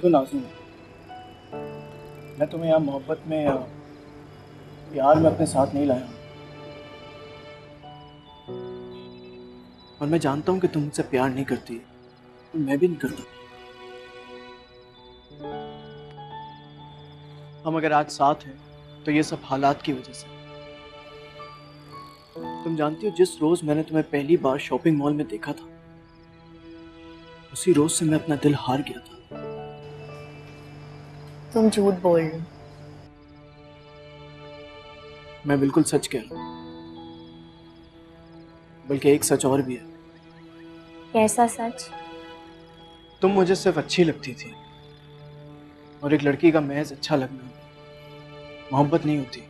देखो नाज़नीन, मैं तुम्हें यहाँ मोहब्बत में या प्यार में अपने साथ नहीं लाया हूँ। और मैं जानता हूँ कि तुम मुझसे प्यार नहीं करती और मैं भी नहीं करता। हम अगर आज साथ हैं तो ये सब हालात की वजह से। तुम जानती हो, जिस रोज मैंने तुम्हें पहली बार शॉपिंग मॉल में देखा था, उसी रोज से मैं अपना दिल हार गया था। तुम झूठ बोल रहे हो। मैं बिल्कुल सच कह रहा हूँ, बल्कि एक सच और भी है। कैसा सच? तुम मुझे सिर्फ अच्छी लगती थी, और एक लड़की का महज अच्छा लगना मोहब्बत नहीं होती।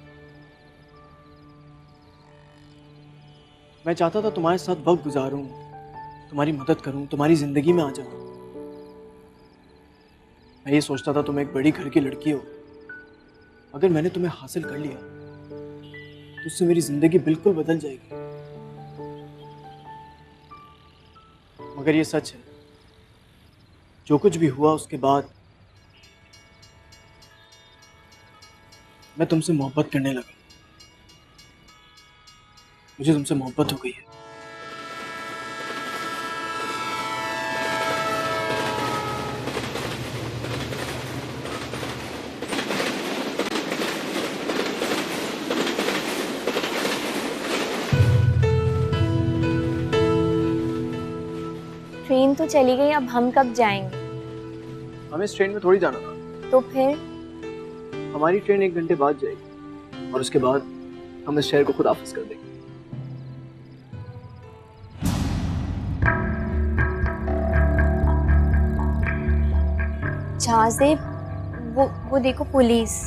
मैं चाहता था तुम्हारे साथ वक्त गुजारूं, तुम्हारी मदद करूं, तुम्हारी जिंदगी में आ जाऊं। मैं ये सोचता था तुम एक बड़ी घर की लड़की हो, अगर मैंने तुम्हें हासिल कर लिया तो उससे मेरी जिंदगी बिल्कुल बदल जाएगी। मगर ये सच है, जो कुछ भी हुआ उसके बाद मैं तुमसे मोहब्बत करने लगा। मुझे तुमसे मोहब्बत हो गई है। ट्रेन तो चली गई, अब हम कब जाएंगे? हमें इस ट्रेन में थोड़ी जाना था। तो फिर? हमारी ट्रेन 1 घंटे बाद जाएगी, और उसके बाद हम इस शहर को खुद वापस कर देंगे। जहाज़ेब, वो देखो पुलिस।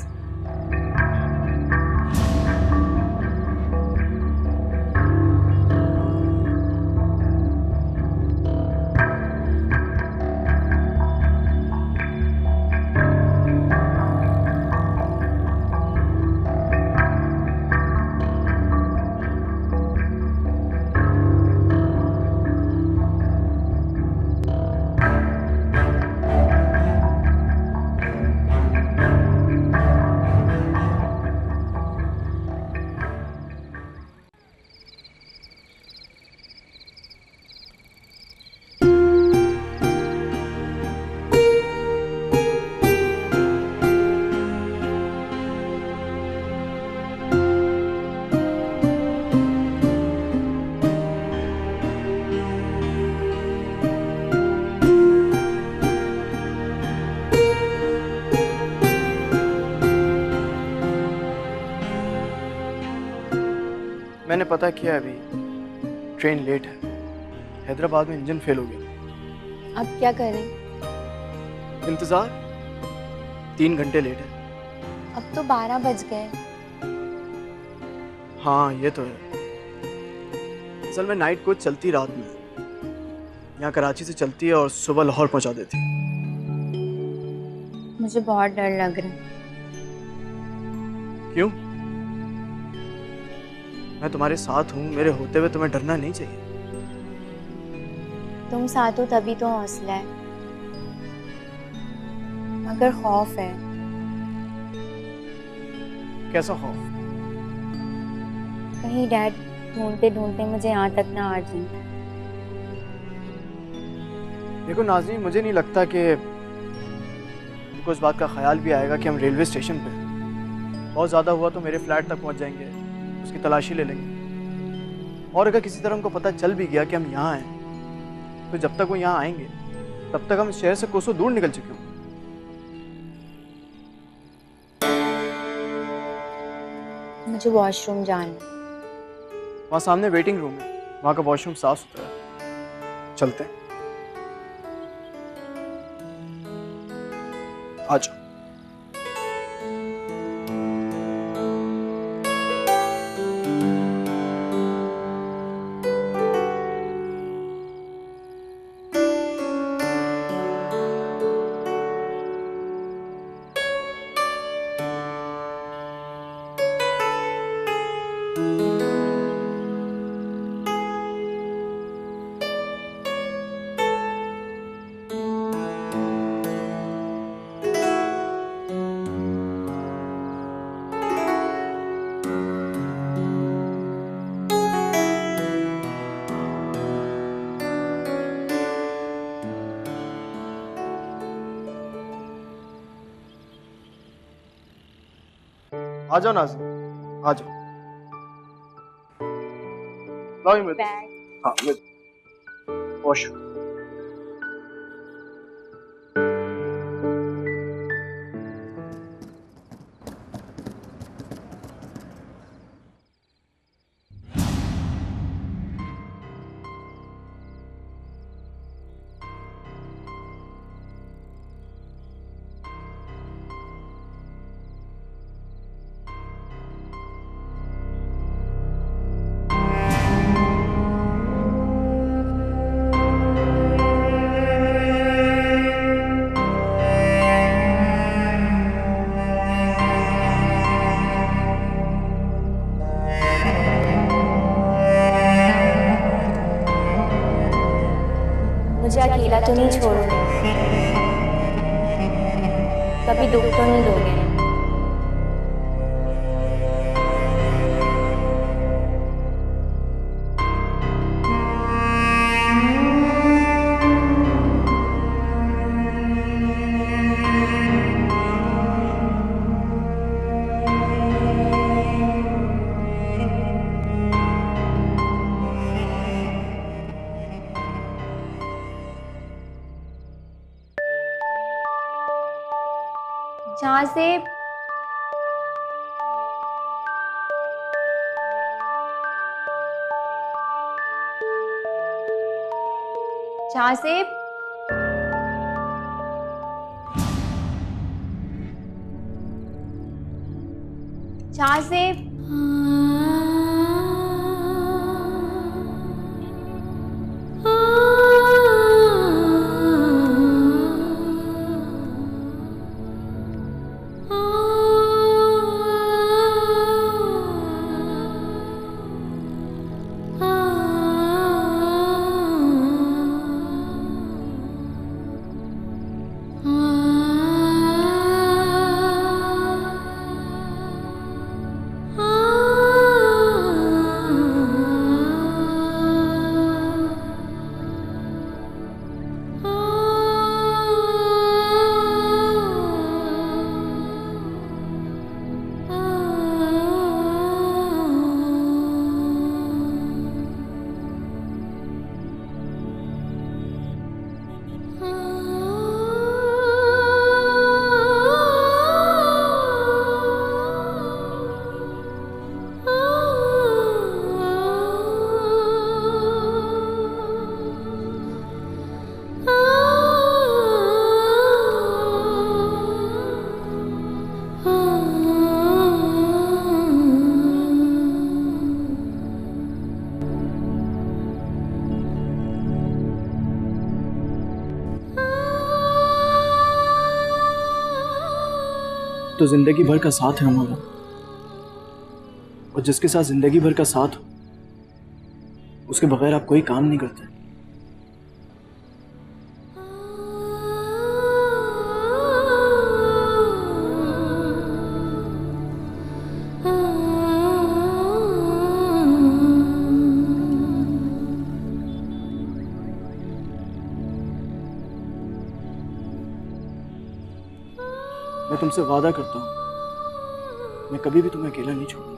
मैंने पता किया, अभी ट्रेन लेट है। हैदराबाद में इंजन फेल हो गया। अब क्या करें? इंतजार, 3 घंटे लेट है। अब तो 12 बज गए। हाँ ये तो है। असल में नाइट कोच चलती रात में, यहाँ कराची से चलती है और सुबह लाहौर पहुंचा देती है। मुझे बहुत डर लग रहा है। क्यों? मैं तुम्हारे साथ हूँ, मेरे होते हुए तुम्हें डरना नहीं चाहिए। तुम साथ हो तभी तो हौसला है, मगर खौफ है। कैसा खौफ? कहीं डैड ढूंढते ढूंढते मुझे यहाँ तक ना आ जाए। देखो नाज़नीन, मुझे नहीं लगता कि उनको इस बात का ख्याल भी आएगा कि हम रेलवे स्टेशन पे हैं। बहुत ज़्यादा हुआ तो मेरे फ्लैट तक पहुंच जाएंगे, उसकी तलाशी ले लेंगे। और अगर किसी तरह उनको पता चल भी गया कि हम यहाँ हैं, तो जब तक वो यहाँ आएंगे तब तक हम इस शहर से कोसों दूर निकल चुके होंगे। मुझे वॉशरूम जाना है। वहाँ सामने वेटिंग रूम है, वहाँ का वॉशरूम साफ सुथरा है। चलते हैं, आ जाओ। आ जाओ नाज़, आ जाओ। लाओ ये बैग। हाँ वॉशरूम। मुझे अकेला तो नहीं छोड़ोगे, कभी दुख तो नहीं दोगे। जहाँ से जहाँ से जहाँ से तो जिंदगी भर का साथ है हमारा, और जिसके साथ जिंदगी भर का साथ हो उसके बगैर आप कोई काम नहीं करते। मैं तुमसे वादा करता हूं, मैं कभी भी तुम्हें अकेला नहीं छोड़ूंगा।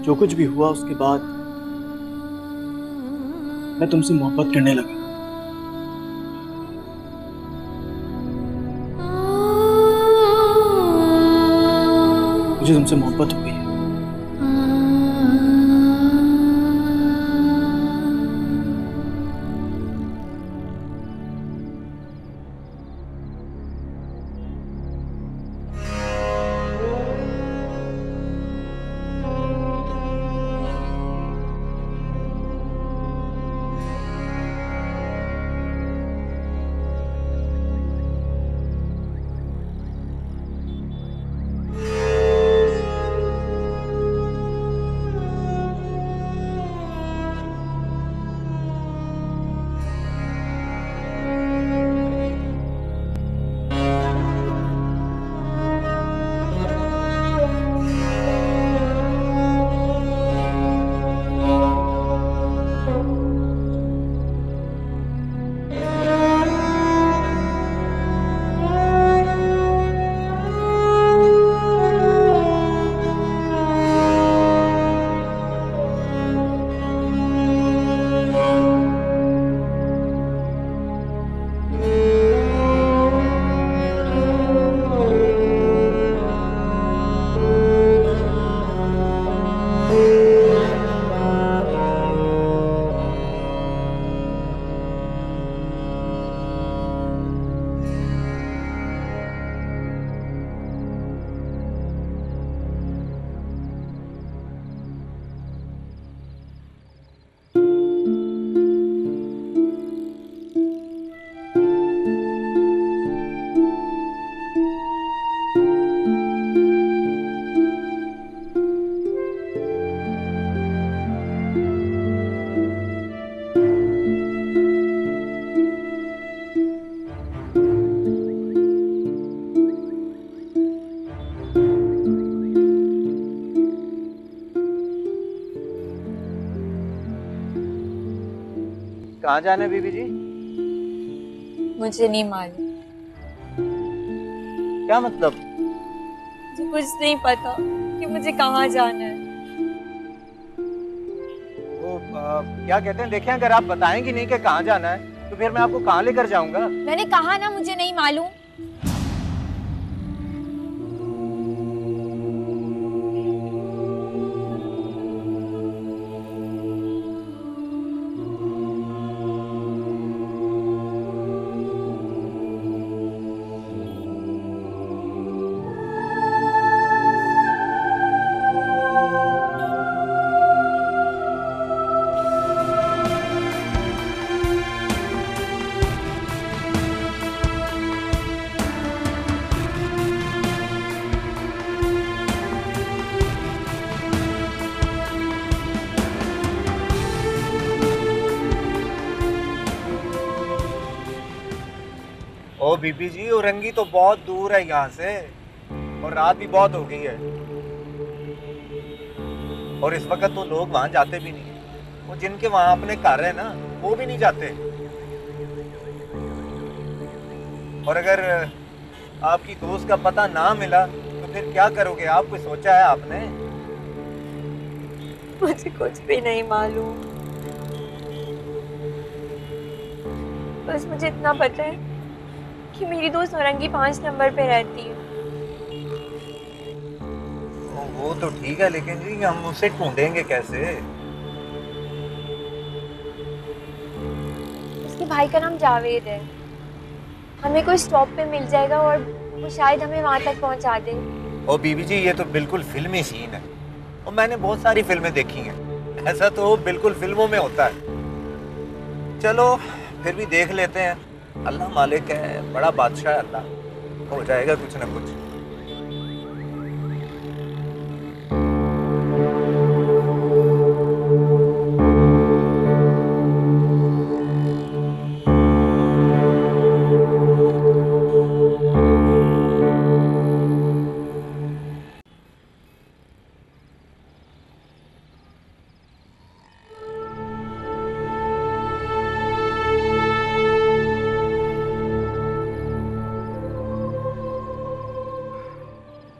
जो कुछ भी हुआ उसके बाद मैं तुमसे मोहब्बत करने लगा। मुझे तुमसे मोहब्बत हो गई है। कहाँ जाना है बीबी जी? मुझे नहीं मालूम। क्या मतलब? मुझे कुछ नहीं पता कि मुझे कहाँ जाना है। वो क्या कहते हैं, देखें अगर आप बताएंगी नहीं कि कहाँ जाना है तो फिर मैं आपको कहाँ लेकर जाऊंगा? मैंने कहा ना मुझे नहीं मालूम। ओ बीबी जी, औरंगी तो बहुत दूर है यहाँ से और रात भी बहुत हो गई है और इस वक्त तो लोग वहां जाते भी नहीं है। वो जिनके वहां अपने घर है ना, वो भी नहीं जाते। और अगर आपकी दोस्त का पता ना मिला तो फिर क्या करोगे आप? कोई सोचा है आपने? मुझे कुछ भी नहीं मालूम। बस मुझे इतना पता है कि मेरी दोस्त औरंगी 5 नंबर पे रहती है। वो तो ठीक है, लेकिन जी हम उसे ढूंढेंगे कैसे? उसके भाई का नाम जावेद है। हमें कोई स्टॉप पे मिल जाएगा और वो शायद हमें वहां तक पहुंचा दे। ओ बीबी जी, ये तो बिल्कुल फिल्मी सीन है और मैंने बहुत सारी फिल्में देखी हैं। ऐसा तो बिल्कुल फिल्मों में होता है। चलो फिर भी देख लेते हैं। अल्लाह मालिक है, बड़ा बादशाह है अल्लाह, हो जाएगा कुछ ना कुछ।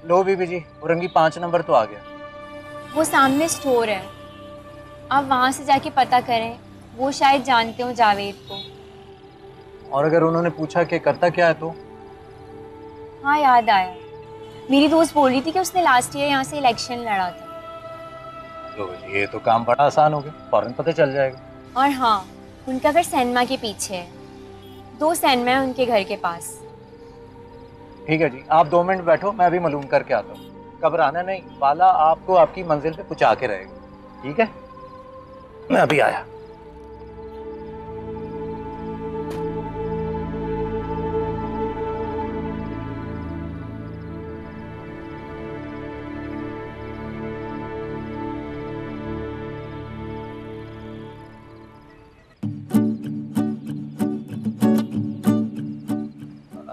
लो बीबी जी, औरंगी 5 नंबर तो आ गया। वो सामने स्टोर है, आप वहां से जाके पता करें। वो शायद जानते हो जावेद को। और अगर उन्होंने पूछा कि करता क्या है तो? हाँ याद आया, मेरी दोस्त बोल रही थी कि उसने लास्ट ईयर यहाँ से इलेक्शन लड़ा था। लो जी, ये तो काम बड़ा आसान हो गया, फौरन पता चल जाएगा। और हाँ, उनका घर सैनमा के पीछे है। 2 सैनमा है उनके घर के पास। ठीक है जी, आप 2 मिनट बैठो, मैं अभी मालूम करके आता हूँ। घबराना नहीं, वाला आपको आपकी मंजिल पे पहुंचा के रहेगा। ठीक है, मैं अभी आया।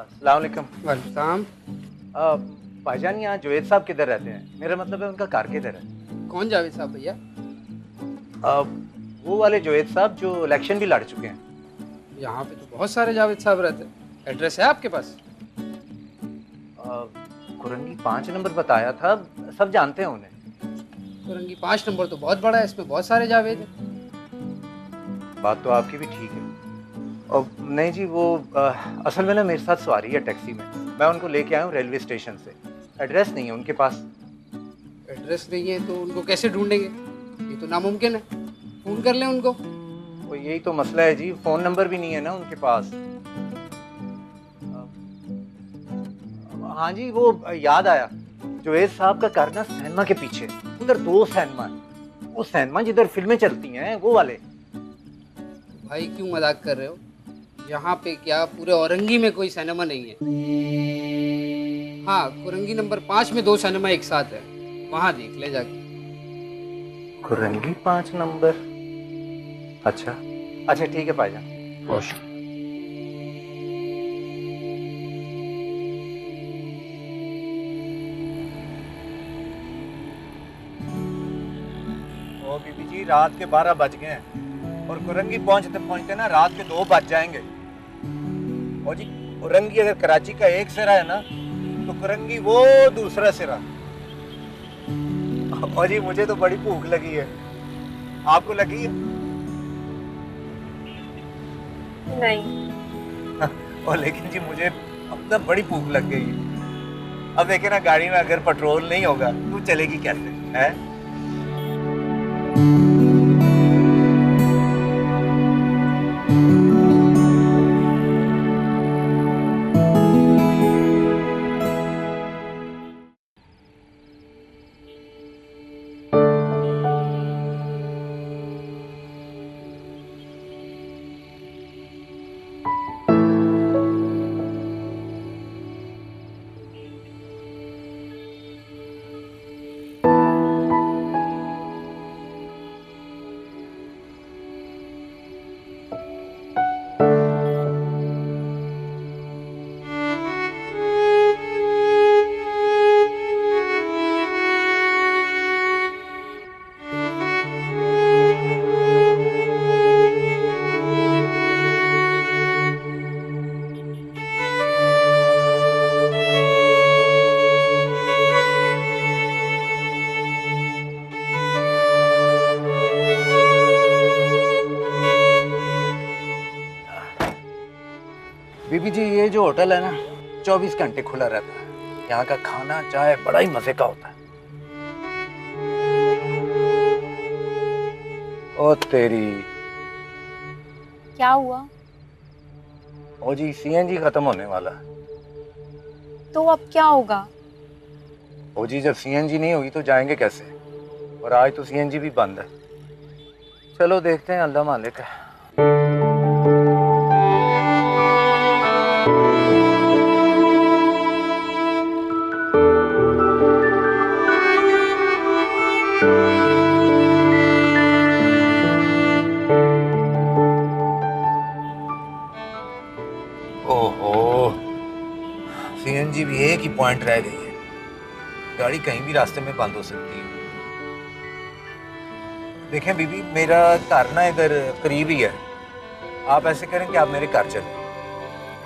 अस्सलाम वालेकुम। वेलकम। भाईजान, यहाँ जुवेद साहब किधर रहते हैं? मेरा मतलब है उनका घर किधर है? कौन जावेद साहब भैया? वो वाले जुवेद साहब जो इलेक्शन भी लड़ चुके हैं। यहाँ पे तो बहुत सारे जावेद साहब रहते हैं। एड्रेस है आपके पास? कुरंगी 5 नंबर बताया था, सब जानते हैं उन्हें। कुरंगी 5 नंबर तो बहुत बड़ा है, इसमें बहुत सारे जावेद हैं। बात तो आपकी भी ठीक है। और नहीं जी, वो असल में ना मेरे साथ सवारी है टैक्सी में, मैं उनको लेके आया हूँ रेलवे स्टेशन से। एड्रेस नहीं है उनके पास। एड्रेस नहीं है तो उनको कैसे ढूंढेंगे? ये तो नामुमकिन है। फ़ोन कर लें उनको। वो यही तो मसला है जी, फ़ोन नंबर भी नहीं है ना उनके पास। हाँ जी, वो याद आया, जुवेद साहब का घर ना सैनमा के पीछे, उधर 2 सैनमा है। वो सैनमा जिधर फिल्में चलती हैं वो वाले। भाई क्यों मजाक कर रहे हो? यहाँ पे क्या पूरे औरंगी में कोई सिनेमा नहीं है। हाँ, कुरंगी नंबर 5 में 2 सिनेमा एक साथ है, वहाँ देख ले जाके। कुरंगी 5 नंबर? अच्छा अच्छा, ठीक है भाईजान। खुश। ओ बीबी जी, रात के 12 बज गए हैं। और कुरंगी पहुंचते पहुंचते ना रात के 2 बज जाएंगे। और जी कुरंगी अगर कराची का एक सिरा है ना तो कुरंगी वो दूसरा सिरा। और जी मुझे तो बड़ी भूख लगी है, आपको लगी है? नहीं। और लेकिन जी मुझे अब तक बड़ी भूख लग गई है। अब देखे ना गाड़ी में अगर पेट्रोल नहीं होगा तो चलेगी कैसे है? बीबी जी ये जो होटल है ना 24 घंटे खुला रहता है। यहाँ का खाना चाय बड़ा ही मजे का होता है। ओ तेरी, क्या हुआ? ओ जी सीएनजी खत्म होने वाला है। तो अब क्या होगा? ओ जी जब सीएनजी नहीं होगी तो जाएंगे कैसे? और आज तो सीएनजी भी बंद है। चलो देखते हैं, अल्लाह मालिक है। ओहो, सीएनजी भी एक ही पॉइंट रह गई है। गाड़ी कहीं भी रास्ते में बंद हो सकती है। देखें बीबी, मेरा घर ना इधर करीब ही है। आप ऐसे करें कि आप मेरे घर चलें।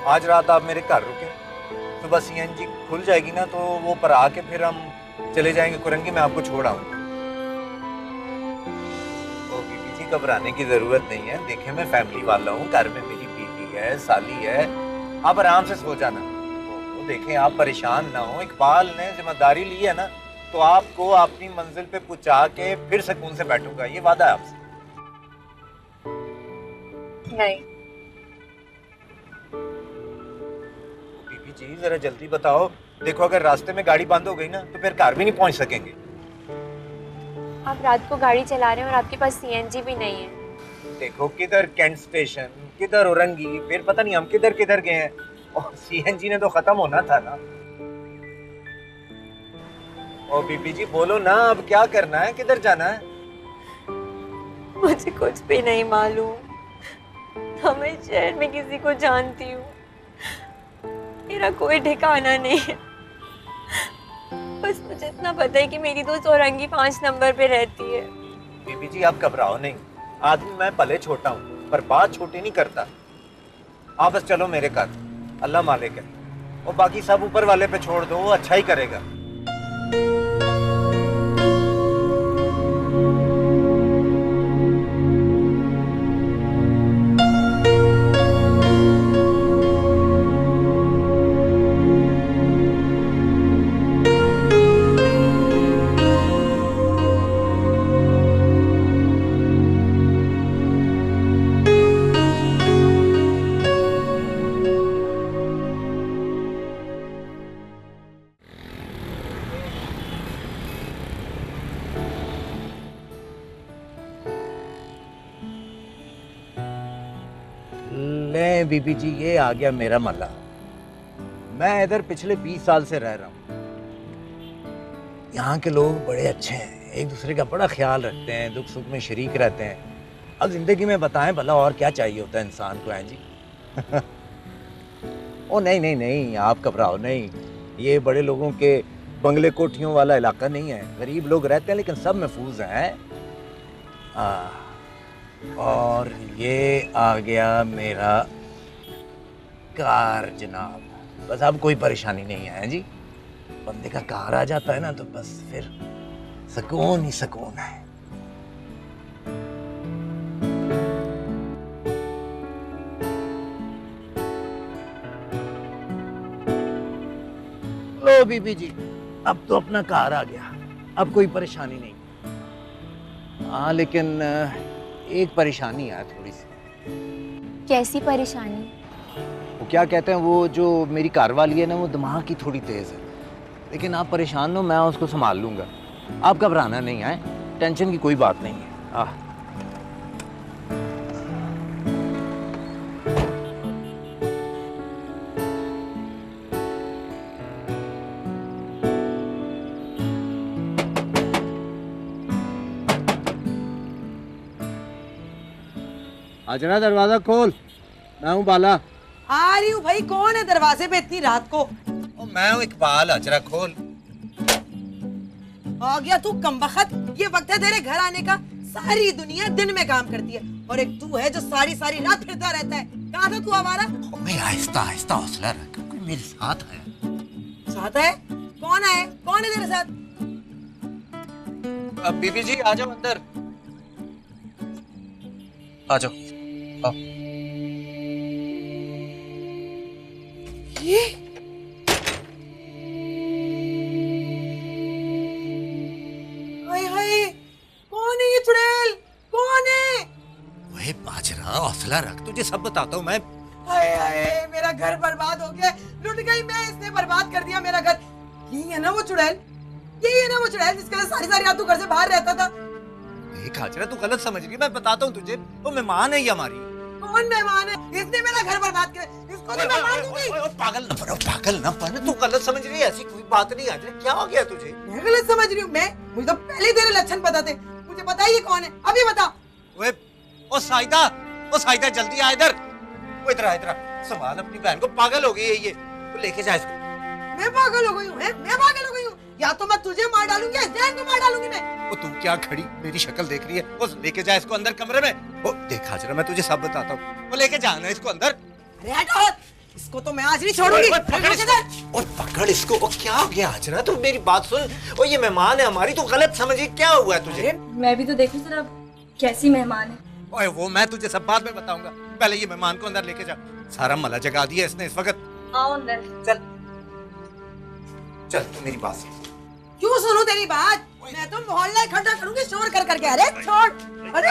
आज रात आप मेरे घर रुकें, सुबह सीएनजी खुल जाएगी ना तो वो पर आके फिर हम चले जाएंगे कुरंगी। मैं आपको छोड़ आऊंगा। तो बीबी जी घबराने की जरूरत नहीं है। देखें मैं फैमिली वाला हूँ, घर में मेरी बीवी है, साली है। आप आराम से सो जाना। तो देखें आप परेशान ना हो। इकबाल ने जिम्मेदारी ली है ना तो आपको अपनी मंजिल पे पहुंचा के फिर सुकून से बैठूंगा, ये वादा है आपसे। नहीं। बीबी जी जरा जल्दी बताओ। देखो अगर रास्ते में गाड़ी बंद हो गई ना तो फिर घर भी नहीं पहुंच सकेंगे। आप रात को गाड़ी चला रहे हैं और आपके पास सीएनजी भी नहीं है। देखो किधर कैंट स्टेशन, किधर औरंगी, फिर पता नहीं हम किधर किधर गए हैं। और सीएनजी ने तो खत्म होना था ना। ओ बीबी जी बोलो ना, अब क्या करना है, किधर जाना है? मुझे कुछ भी नहीं मालूम। मैं शहर में किसी को जानती हूँ, मेरा कोई ठिकाना नहीं है। बस मुझे इतना पता है कि मेरी दोस्त औरंगी 5 नंबर पे रहती है। बीबी जी आप घबराओ नहीं। आदमी मैं भले छोटा हूँ पर बात छोटी नहीं करता। आप बस चलो मेरे घर, अल्लाह मालिक है। और बाकी सब ऊपर वाले पे छोड़ दो, वो अच्छा ही करेगा। ले बीबी जी ये आ गया मेरा मल्ला। मैं इधर पिछले 20 साल से रह रहा हूँ। यहाँ के लोग बड़े अच्छे हैं, एक दूसरे का बड़ा ख्याल रखते हैं, दुख सुख में शरीक रहते हैं। अब जिंदगी में बताएं भला और क्या चाहिए होता है इंसान को, है जी? ओ नहीं नहीं नहीं, आप घबराओ नहीं। ये बड़े लोगों के बंगले कोठियों वाला इलाका नहीं है। गरीब लोग रहते हैं लेकिन सब महफूज हैं। और ये आ गया मेरा कार जनाब। बस अब कोई परेशानी नहीं है जी। बंदे का कार आ जाता है ना तो बस फिर सुकून ही सुकून है। लो बीबी जी, अब तो अपना कार आ गया, अब कोई परेशानी नहीं। हाँ लेकिन एक परेशानी है थोड़ी सी। कैसी परेशानी? वो क्या कहते हैं, वो जो मेरी कार वाली है ना, वो दिमाग की थोड़ी तेज है। लेकिन आप परेशान हो, मैं उसको संभाल लूंगा। आप घबराना नहीं है, टेंशन की कोई बात नहीं है। आजना दरवाजा खोल, मैं हूँ बाला। आ रही हूँ भाई। कौन है दरवाजे पे इतनी रात को? मैं हूँ इकबाल, अजरा खोल। आ गया तू कमबख्त। ये वक्त है तेरे घर आने का। सारी दुनिया दिन में काम करती है और एक तू है जो सारी सारी रात फिरता रहता है। कहाँ था तू आवारा? मैं आहिस्ता आहिस्ता हौसला रख, कोई मेरे साथ है। साथ है? कौन है? कौन है तेरे साथ? अब बीबी जी आ जाओ अंदर, आ जाओ। ये हाय हाय, कौन है ये चुड़ैल? कौन है? वही बाजरा, हौसला रख, तुझे सब बताता हूँ मैं। हाय हाय, मेरा घर बर्बाद हो गया। लुट गई मैं, इसने बर्बाद कर दिया मेरा घर। यही है ना वो चुड़ैल? यही है ना वो चुड़ैल जिसके लिए सारी सारी रात तू घर से बाहर रहता था? खाचरा तू गलत समझ रही, मैं बताता हूँ तुझे। वो मेहमान है ये हमारी। कौन मेहमान है? इसने मेरा घर बर्बाद किया। इसको तो मैं मार दूंगी। पागल न बनो, पागल न बन, तू गलत समझ रही है। ऐसी कोई बात नहीं। आजरा क्या हो गया तुझे? मैं गलत समझ रही हूँ? मुझे तो पहले ही तेरे लक्षण पता थे। मुझे पता ही ये कौन है, अभी बता। ओ साइदा, ओ साइदा जल्दी आ इधर। वो इधर आ, इधर आ। संभाल अपनी बहन को, पागल हो गई है ये। तो लेके जा इसको। मैं पागल हो गई हूँ? मैं पागल हो गई हूँ? या तो मैं तुझे मार डालूंगी या जैन को मार डालूंगी मैं। वो तू क्या खड़ी मेरी शक्ल देख रही है? वो लेके जा इसको अंदर कमरे में। वो देख हाजरा, मैं तुझे सब बताता हूँ। वो लेके जाना इसको अंदर। अरे हटो, इसको तो मैं आज नहीं छोड़ूंगी। और पकड़ इसको। वो क्या हो गया हाजरा? तू मेरी बात सुन। वो ये मेहमान है हमारी, तू गलत समझी। क्या हुआ है तुझे? मैं भी तो देखूं जरा कैसी मेहमान है। ओए वो मैं तुझे सब बाद में बताऊंगा, पहले ये मेहमान को अंदर लेके जा। सारा मला जगा दिया इसने इस वक्त। आओ अंदर। चल चल, तू मेरी बात सुन। क्यों सुनूं तेरी बात? मैं तो मोहल्ला इकट्ठा करूंगी शोर कर करके। अरे छोड़। अरे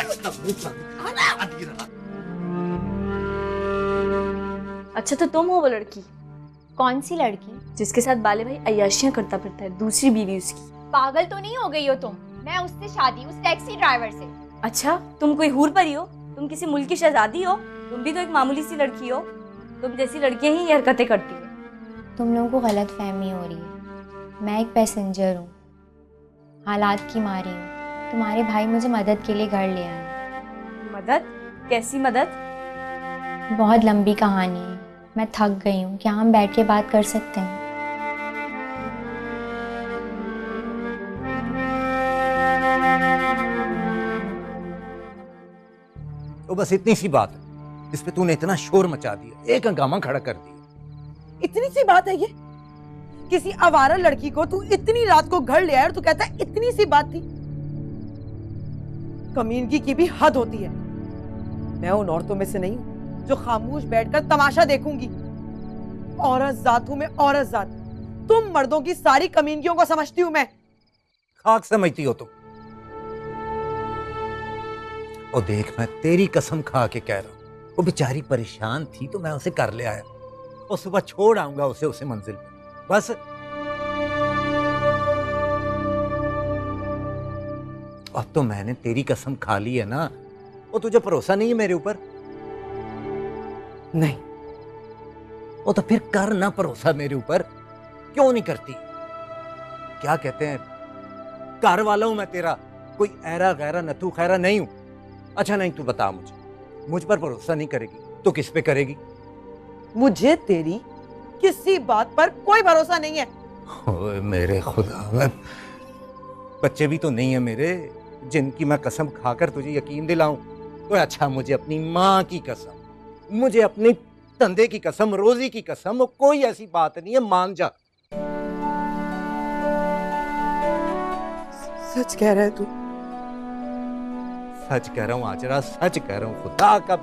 अच्छा तो तुम हो वो लड़की कौन सी लड़की? जिसके साथ बाले भाई अय्याशियां करता फिरता है, दूसरी बीवी उसकी। पागल तो नहीं हो गई हो तुम? मैं उससे शादी, उस टैक्सी ड्राइवर से। अच्छा तुम कोई हूर परी हो? तुम किसी मुल्क की शहजादी हो? तुम भी तो एक मामूली सी लड़की हो। तुम जैसी लड़कियां ही ये हरकतें करती है। तुम लोगों को गलत फहमी हो रही है। मैं एक पैसेंजर हूँ, हालात की मारी हूँ। तुम्हारे भाई मुझे मदद के लिए घर ले आए। मदद? कैसी मदद? बहुत लंबी कहानी है, मैं थक गई हूँ। क्या हम बैठ के बात कर सकते हैं? तो बस इतनी सी बात है, इस पे तूने इतना शोर मचा दिया, एक हंगामा खड़ा कर दिया। इतनी सी बात है ये? किसी आवारा लड़की को तू इतनी रात को घर ले आया और तू कहता है इतनी सी बात थी? कमीनगी की भी हद होती है। मैं उन औरतों में से नहीं हूं जो खामोश बैठकर तमाशा देखूंगी। औरत जात हूं मैं, औरत जात। तुम मर्दों की सारी कमीनगियों को समझती हूं मैं। खाक समझती हो तुम। और देख, मैं तेरी कसम खा के कह रहा हूं, वो बेचारी परेशान थी तो मैं उसे कर ले आया, और सुबह छोड़ आऊंगा उसे मंजिल पे। बस अब तो मैंने तेरी कसम खा ली है ना। वो तुझे भरोसा नहीं है मेरे ऊपर? नहीं। वो तो फिर कर ना भरोसा मेरे ऊपर। क्यों नहीं करती? क्या कहते हैं, घर वाला हूं मैं तेरा, कोई ऐरा गैरा नथु खैरा नहीं हूं। अच्छा नहीं, तू बता मुझ पर भरोसा नहीं करेगी तो किस पे करेगी? मुझे तेरी किसी बात पर कोई भरोसा नहीं है। ओए मेरे खुदा, बच्चे भी तो नहीं है मेरे जिनकी मैं कसम खाकर तुझे यकीन दिलाऊं। तो अच्छा, मुझे अपनी माँ की कसम, मुझे अपने धंधे की कसम, रोजी की कसम, कोई ऐसी बात नहीं है, मान जा। सच कह रहा है तू? सच कह रहा हूँ आचरा, सच कह रहा हूँ, खुदा का